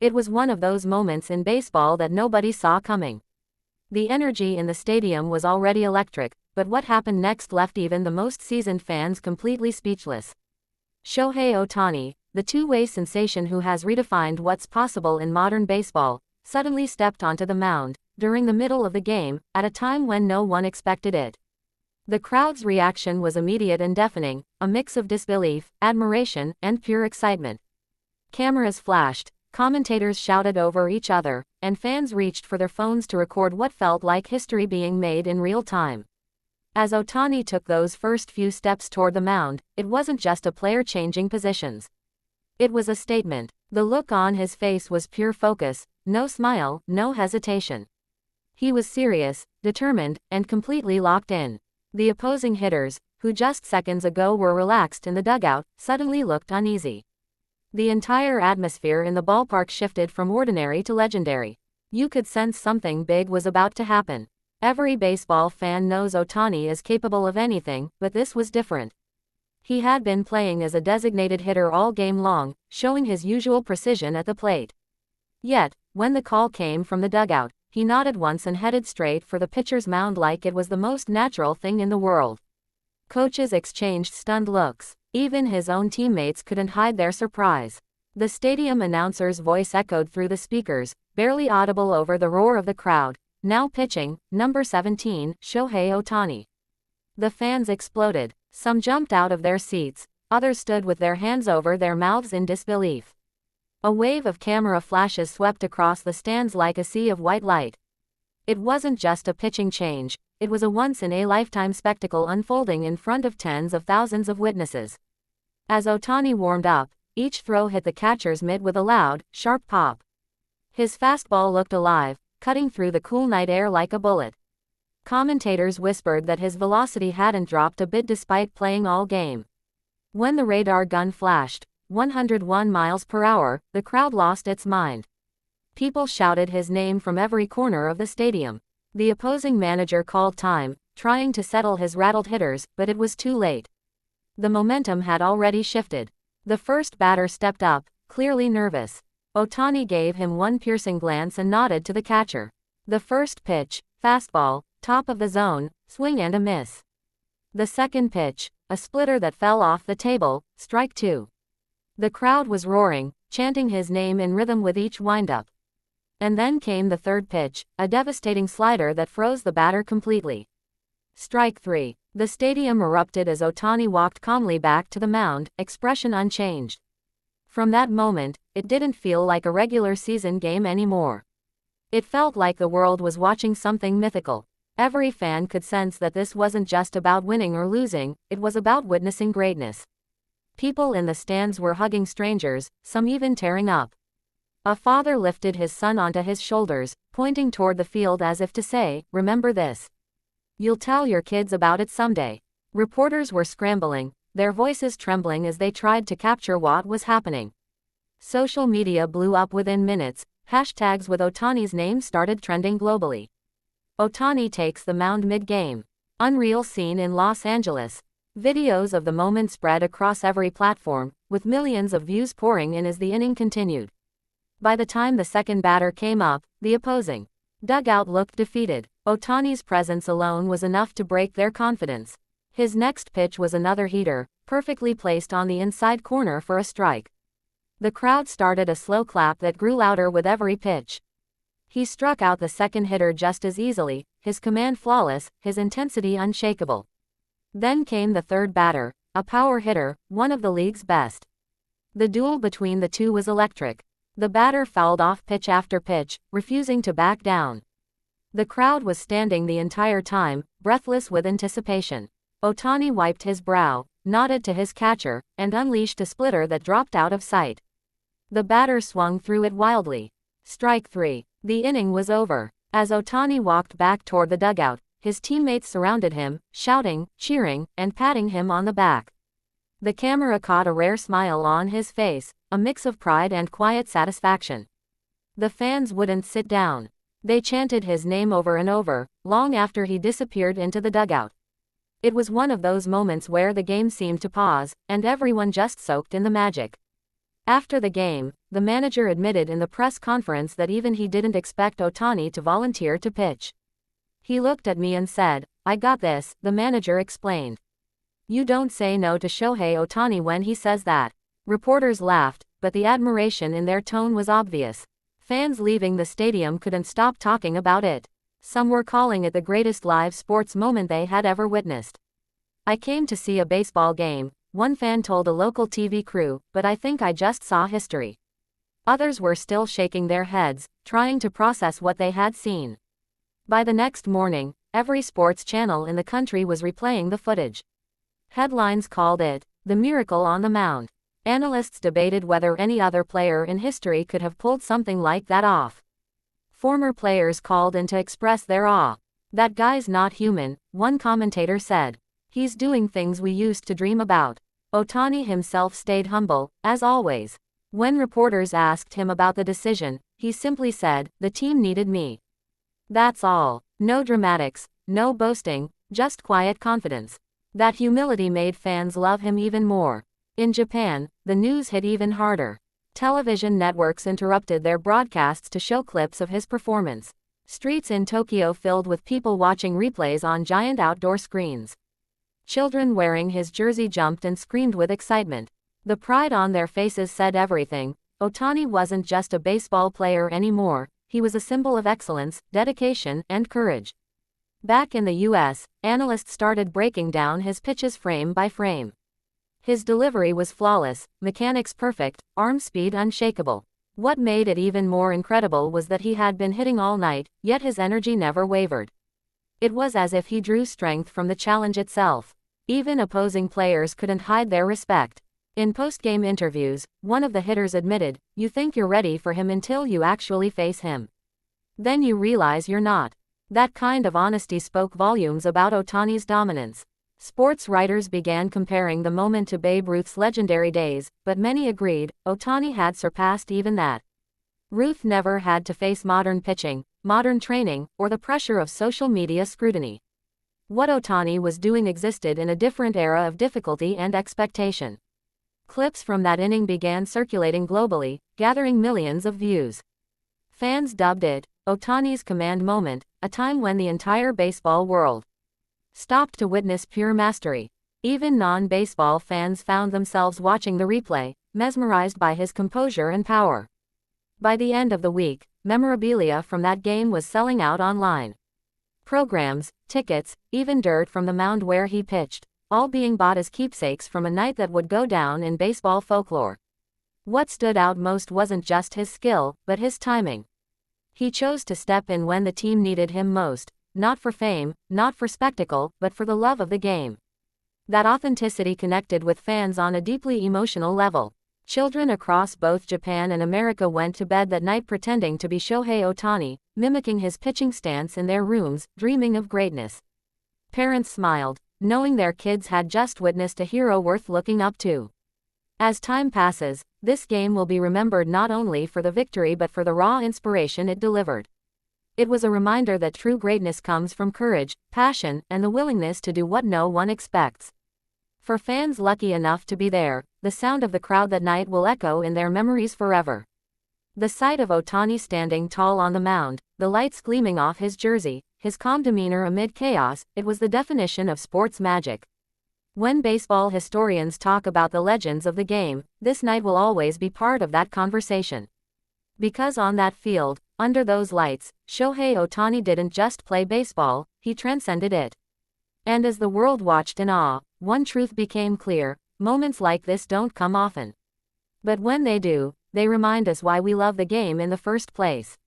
It was one of those moments in baseball that nobody saw coming. The energy in the stadium was already electric, but what happened next left even the most seasoned fans completely speechless. Shohei Ohtani, the two-way sensation who has redefined what's possible in modern baseball, suddenly stepped onto the mound, during the middle of the game, at a time when no one expected it. The crowd's reaction was immediate and deafening, a mix of disbelief, admiration, and pure excitement. Cameras flashed, commentators shouted over each other, and fans reached for their phones to record what felt like history being made in real time. As Ohtani took those first few steps toward the mound, it wasn't just a player changing positions. It was a statement. The look on his face was pure focus, no smile, no hesitation. He was serious, determined, and completely locked in. The opposing hitters, who just seconds ago were relaxed in the dugout, suddenly looked uneasy. The entire atmosphere in the ballpark shifted from ordinary to legendary. You could sense something big was about to happen. Every baseball fan knows Ohtani is capable of anything, but this was different. He had been playing as a designated hitter all game long, showing his usual precision at the plate. Yet, when the call came from the dugout, he nodded once and headed straight for the pitcher's mound like it was the most natural thing in the world. Coaches exchanged stunned looks. Even his own teammates couldn't hide their surprise. The stadium announcer's voice echoed through the speakers, barely audible over the roar of the crowd. Now pitching, number 17, Shohei Ohtani. The fans exploded. Some jumped out of their seats, others stood with their hands over their mouths in disbelief. A wave of camera flashes swept across the stands like a sea of white light. It wasn't just a pitching change, it was a once-in-a-lifetime spectacle unfolding in front of tens of thousands of witnesses. As Ohtani warmed up, each throw hit the catcher's mitt with a loud, sharp pop. His fastball looked alive, cutting through the cool night air like a bullet. Commentators whispered that his velocity hadn't dropped a bit despite playing all game. When the radar gun flashed, 101 miles per hour, the crowd lost its mind. People shouted his name from every corner of the stadium. The opposing manager called time, trying to settle his rattled hitters, but it was too late. The momentum had already shifted. The first batter stepped up, clearly nervous. Ohtani gave him one piercing glance and nodded to the catcher. The first pitch, fastball, top of the zone, swing and a miss. The second pitch, a splitter that fell off the table, strike two. The crowd was roaring, chanting his name in rhythm with each windup. And then came the third pitch, a devastating slider that froze the batter completely. Strike three. The stadium erupted as Ohtani walked calmly back to the mound, expression unchanged. From that moment, it didn't feel like a regular season game anymore. It felt like the world was watching something mythical. Every fan could sense that this wasn't just about winning or losing, it was about witnessing greatness. People in the stands were hugging strangers, some even tearing up. A father lifted his son onto his shoulders, pointing toward the field as if to say, "Remember this. You'll tell your kids about it someday." Reporters were scrambling, their voices trembling as they tried to capture what was happening. Social media blew up within minutes, hashtags with Ohtani's name started trending globally. Ohtani takes the mound mid-game. Unreal scene in Los Angeles. Videos of the moment spread across every platform, with millions of views pouring in as the inning continued. By the time the second batter came up, the opposing dugout looked defeated. Ohtani's presence alone was enough to break their confidence. His next pitch was another heater, perfectly placed on the inside corner for a strike. The crowd started a slow clap that grew louder with every pitch. He struck out the second hitter just as easily, his command flawless, his intensity unshakable. Then came the third batter, a power hitter, one of the league's best. The duel between the two was electric. The batter fouled off pitch after pitch, refusing to back down. The crowd was standing the entire time, breathless with anticipation. Ohtani wiped his brow, nodded to his catcher, and unleashed a splitter that dropped out of sight. The batter swung through it wildly. Strike three. The inning was over. As Ohtani walked back toward the dugout, his teammates surrounded him, shouting, cheering, and patting him on the back. The camera caught a rare smile on his face, a mix of pride and quiet satisfaction. The fans wouldn't sit down. They chanted his name over and over, long after he disappeared into the dugout. It was one of those moments where the game seemed to pause, and everyone just soaked in the magic. After the game, the manager admitted in the press conference that even he didn't expect Ohtani to volunteer to pitch. "He looked at me and said, 'I got this,'" the manager explained. "You don't say no to Shohei Ohtani when he says that." Reporters laughed, but the admiration in their tone was obvious. Fans leaving the stadium couldn't stop talking about it. Some were calling it the greatest live sports moment they had ever witnessed. "I came to see a baseball game," one fan told a local TV crew, "but I think I just saw history." Others were still shaking their heads, trying to process what they had seen. By the next morning, every sports channel in the country was replaying the footage. Headlines called it, "The Miracle on the Mound." Analysts debated whether any other player in history could have pulled something like that off. Former players called in to express their awe. "That guy's not human," one commentator said. "He's doing things we used to dream about." Ohtani himself stayed humble, as always. When reporters asked him about the decision, he simply said, "The team needed me. That's all." No dramatics, no boasting, just quiet confidence. That humility made fans love him even more. In Japan, the news hit even harder. Television networks interrupted their broadcasts to show clips of his performance. Streets in Tokyo filled with people watching replays on giant outdoor screens. Children wearing his jersey jumped and screamed with excitement. The pride on their faces said everything. Ohtani wasn't just a baseball player anymore, he was a symbol of excellence, dedication, and courage. Back in the US, analysts started breaking down his pitches frame by frame. His delivery was flawless, mechanics perfect, arm speed unshakable. What made it even more incredible was that he had been hitting all night, yet his energy never wavered. It was as if he drew strength from the challenge itself. Even opposing players couldn't hide their respect. In post-game interviews, one of the hitters admitted, "You think you're ready for him until you actually face him. Then you realize you're not." That kind of honesty spoke volumes about Ohtani's dominance. Sports writers began comparing the moment to Babe Ruth's legendary days, but many agreed, Ohtani had surpassed even that. Ruth never had to face modern pitching, modern training, or the pressure of social media scrutiny. What Ohtani was doing existed in a different era of difficulty and expectation. Clips from that inning began circulating globally, gathering millions of views. Fans dubbed it, Ohtani's command moment, a time when the entire baseball world stopped to witness pure mastery. Even non-baseball fans found themselves watching the replay, mesmerized by his composure and power. By the end of the week, memorabilia from that game was selling out online. Programs, tickets, even dirt from the mound where he pitched, all being bought as keepsakes from a night that would go down in baseball folklore. What stood out most wasn't just his skill, but his timing. He chose to step in when the team needed him most, not for fame, not for spectacle, but for the love of the game. That authenticity connected with fans on a deeply emotional level. Children across both Japan and America went to bed that night pretending to be Shohei Ohtani, mimicking his pitching stance in their rooms, dreaming of greatness. Parents smiled, knowing their kids had just witnessed a hero worth looking up to. As time passes, this game will be remembered not only for the victory but for the raw inspiration it delivered. It was a reminder that true greatness comes from courage, passion, and the willingness to do what no one expects. For fans lucky enough to be there, the sound of the crowd that night will echo in their memories forever. The sight of Ohtani standing tall on the mound, the lights gleaming off his jersey, his calm demeanor amid chaos, it was the definition of sports magic. When baseball historians talk about the legends of the game, this night will always be part of that conversation. Because on that field, under those lights, Shohei Ohtani didn't just play baseball, he transcended it. And as the world watched in awe, one truth became clear: moments like this don't come often. But when they do, they remind us why we love the game in the first place.